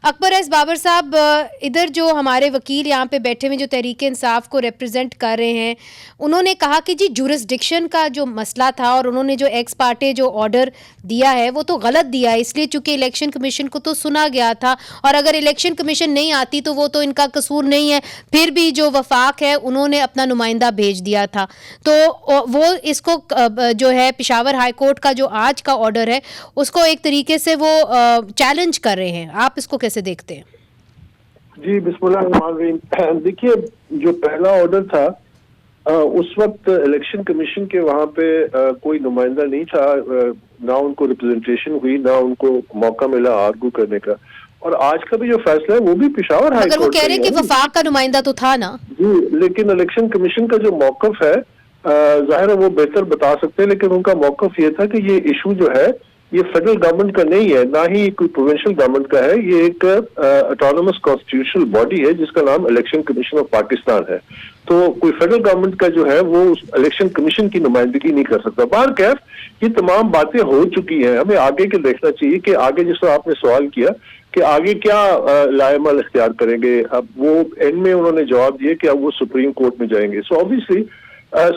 اکبر S Babar صاحب، ادھر جو ہمارے وکیل یہاں پہ بیٹھے ہوئے جو تحریک انصاف کو ریپرزینٹ کر رہے ہیں، انہوں نے کہا کہ جی جورسڈکشن کا جو مسئلہ تھا اور انہوں نے جو ایکس پارٹے جو آرڈر دیا ہے وہ تو غلط دیا ہے، اس لیے چونکہ الیکشن کمیشن کو تو سنا گیا تھا، اور اگر الیکشن کمیشن نہیں آتی تو وہ تو ان کا قصور نہیں ہے، پھر بھی جو وفاق ہے انہوں نے اپنا نمائندہ بھیج دیا تھا، تو وہ اس کو جو ہے پشاور ہائی کورٹ کا جو آج کا آرڈر ہے اس کو ایک طریقے سے وہ چیلنج کر رہے ہیں. آپ اس کو کیسے دیکھتے ہیں؟ جی بسم اللہ الرحمن الرحیم. دیکھیے جو پہلا آرڈر تھا اس وقت الیکشن کمیشن کے وہاں پہ کوئی نمائندہ نہیں تھا، نہ ان کو ریپرزنٹیشن ہوئی، نہ ان کو موقع ملا آرگو کرنے کا. اور آج کا بھی جو فیصلہ ہے وہ بھی پشاور ہائی مگر وہ کورٹ کہہ کا رہے ہی ہیں ہے. کہ وفاق کا نمائندہ تو تھا نا. جی لیکن الیکشن کمیشن کا جو موقف ہے ظاہر ہے وہ بہتر بتا سکتے ہیں، لیکن ان کا موقف یہ تھا کہ یہ ایشو جو ہے یہ فیڈرل گورنمنٹ کا نہیں ہے، نہ ہی کوئی پروونشل گورنمنٹ کا ہے، یہ ایک اٹانومس کانسٹیٹیوشنل باڈی ہے جس کا نام الیکشن کمیشن آف پاکستان ہے. تو کوئی فیڈرل گورنمنٹ کا جو ہے وہ اس الیکشن کمیشن کی نمائندگی نہیں کر سکتا. بہرکیف یہ تمام باتیں ہو چکی ہیں، ہمیں آگے کے دیکھنا چاہیے کہ آگے جس طرح آپ نے سوال کیا کہ آگے کیا لائے عمل اختیار کریں گے. اب وہ اینڈ میں انہوں نے جواب دیا کہ اب وہ سپریم کورٹ میں جائیں گے. سو آبویسلی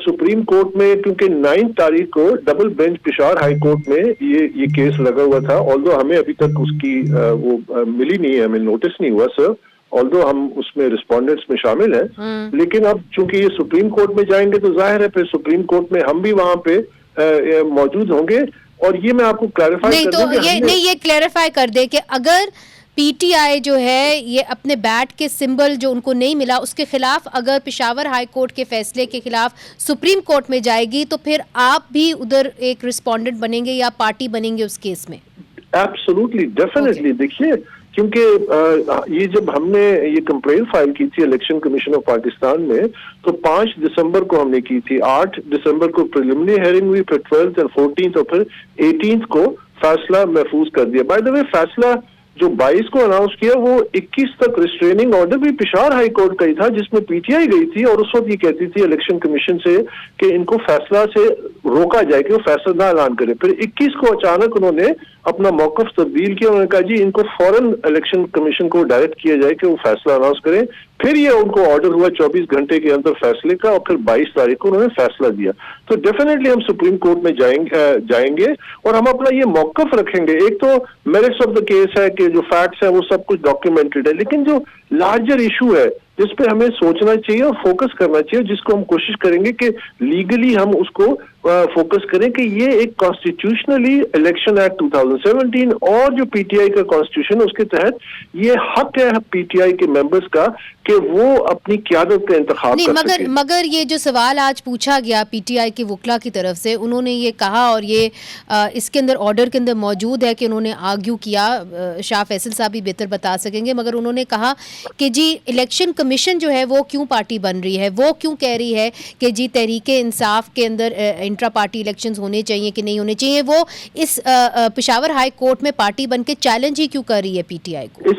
سپریم کورٹ میں کیونکہ 9 تاریخ کو double bench Peshawar high court میں یہ کیس لگا ہوا تھا، آلدو ہمیں ابھی تک اس کی وہ ملی نہیں ہے، ہمیں نوٹس نہیں ہوا سر، آلدو ہم اس میں رسپونڈنٹس میں شامل ہیں. لیکن اب چونکہ یہ سپریم کورٹ میں جائیں گے تو ظاہر ہے پھر سپریم کورٹ میں ہم بھی وہاں پہ موجود ہوں گے. اور یہ میں آپ کو کلیریفائی کر دوں کہ یہ کلیریفائی کر دے کہ اگر پی ٹی آئی جو ہے یہ اپنے بیٹ کے سمبل جو ان کو نہیں ملا اس کے خلاف اگر پشاور ہائی کورٹ کے فیصلے کے خلاف سپریم کورٹ میں جائے گی تو پھر آپ بھی ادھر ایک رسپونڈنٹ بنیں گے یا پارٹی بنیں گے اس کیس میں؟ Absolutely definitely. دیکھیے کیونکہ یہ جب ہم نے یہ کمپلین فائل کی تھی الیکشن کمیشن آف پاکستان میں تو 5 دسمبر کو ہم نے کی تھی، 8 دسمبر کو پریلیمنری ہیئرنگ ہوئی، پھر 12 اور 14 اور پھر 18 کو فیصلہ محفوظ کر دیا. بائی دا وے فیصلہ جو 22 کو اناؤنس کیا وہ 21 تک ریسٹریننگ آرڈر بھی پشاور ہائی کورٹ کا ہی تھا جس میں پی ٹی آئی گئی تھی اور اس وقت یہ کہتی تھی الیکشن کمیشن سے کہ ان کو فیصلہ سے روکا جائے کہ وہ فیصلہ نہ اعلان کرے. پھر 21 کو اچانک انہوں نے اپنا موقف تبدیل کیا، انہوں نے کہا جی ان کو فوراً الیکشن کمیشن کو ڈائریکٹ کیا جائے کہ وہ فیصلہ اناؤنس کریں. پھر یہ ان کو آرڈر ہوا 24 گھنٹے کے اندر فیصلے کا، اور پھر 22 تاریخ کو انہوں نے فیصلہ دیا. تو ڈیفینیٹلی ہم سپریم کورٹ میں جائیں گے اور ہم اپنا یہ موقف رکھیں گے. ایک تو میرٹس آف دا کیس ہے کہ جو فیکٹس ہیں وہ سب کچھ ڈاکیومنٹڈ ہے، لیکن جو لارجر ایشو ہے جس پہ ہمیں سوچنا چاہیے اور فوکس کرنا چاہیے، جس کو ہم کوشش کریں گے کہ لیگلی ہم اس کو فوکس کریں کہ یہ ایک کانسٹیٹیوشنلی الیکشن ایکٹ 2017 اور جو پی ٹی آئی کا کانسٹیٹیوشن اس کے تحت یہ حق ہے پی ٹی آئی کے ممبرز کا کہ وہ اپنی قیادت کا انتخاب کر سکیں. مگر یہ جو سوال آج پوچھا گیا پی ٹی آئی کے وکلا کی طرف سے، انہوں نے یہ کہا اور یہ اس کے اندر آرڈر کے اندر موجود ہے کہ انہوں نے آرگیو کیا، شاہ فیصل صاحب بھی بہتر بتا سکیں گے، مگر انہوں نے کہا کہ جی الیکشن کمیشن جو ہے وہ کیوں پارٹی بن رہی ہے، وہ کیوں کہہ رہی ہے کہ جی تحریک انصاف کے اندر انٹرا پارٹی الیکشنز ہونے چاہیے کہ نہیں ہونے چاہیے، وہ اس پشاور ہائی کورٹ میں پارٹی بن کے چیلنج ہی کیوں کر رہی ہے پی ٹی آئی کو؟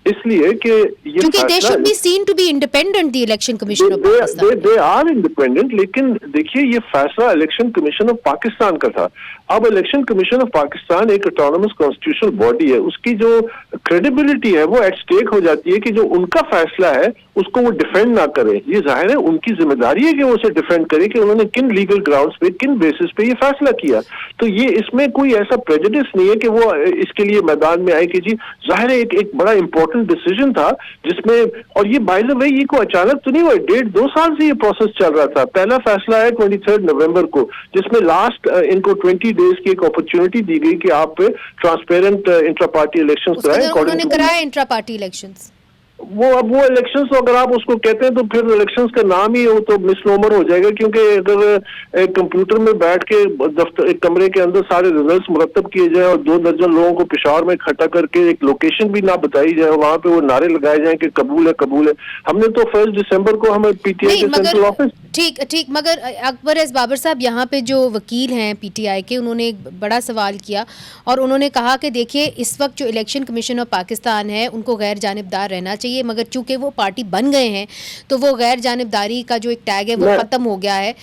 اس لیے کہ یہ کیونکہ they should be seen to be independent, the election commission of Pakistan. They are independent، لیکن دیکھیے یہ فیصلہ الیکشن کمیشن آف پاکستان کا تھا. اب الیکشن کمیشن آف پاکستان ایک اٹانومس کانسٹیٹیوشنل باڈی ہے، اس کی جو کریڈیبلٹی ہے وہ ایٹ اسٹیک ہو جاتی ہے کہ جو ان کا فیصلہ ہے اس کو وہ ڈیفینڈ نہ کرے. یہ ظاہر ہے ان کی ذمہ داری ہے کہ وہ اسے ڈیفینڈ کرے کہ انہوں نے کن لیگل گراؤنڈز پہ کن بیسس پہ یہ فیصلہ کیا. تو یہ اس میں کوئی ایسا پریجوڈس نہیں ہے کہ وہ اس کے لیے میدان میں آئے کہ جی ظاہر ہے ایک بڑا امپورٹنٹ ڈیسیجن تھا جس میں، اور یہ بائی دا وے یہ کو اچانک تو نہیں ہوا، 1.5-2 سال سے یہ پروسیس چل رہا تھا. پہلا فیصلہ ہے 23 نومبر کو جس میں لاسٹ ان کو 20 days کی ایک اپرچونٹی دی گئی کہ آپ ٹرانسپیرنٹ انٹرا پارٹی الیکشن کرائیں. انہوں نے کرایا انٹرا پارٹی الیکشنز. وہ الیکشنز تو اگر آپ اس کو کہتے ہیں تو پھر الیکشنز کا نام ہی وہ تو مس نومر ہو جائے گا، کیونکہ اگر ایک کمپیوٹر میں بیٹھ کے دفتر ایک کمرے کے اندر سارے ریزلٹس مرتب کیے جائیں اور 2 درجن لوگوں کو پشاور میں اکٹھا کر کے ایک لوکیشن بھی نہ بتائی جائے، وہاں پہ وہ نعرے لگائے جائیں کہ قبول ہے قبول ہے. ہم نے تو 1 دسمبر کو ہمیں پی ٹی آئی کے سینٹرل آفس ٹھیک مگر اکبر ایس بابر صاحب یہاں پہ جو وکیل ہیں پی ٹی آئی کے، انہوں نے ایک بڑا سوال کیا اور انہوں نے کہا کہ دیکھیے اس وقت جو الیکشن کمیشن آف پاکستان ہے ان کو غیر جانبدار رہنا چاہیے، مگر چونکہ وہ پارٹی بن گئے ہیں تو وہ غیر جانبداری کا جو ایک ٹیگ ہے وہ ختم ہو گیا ہے.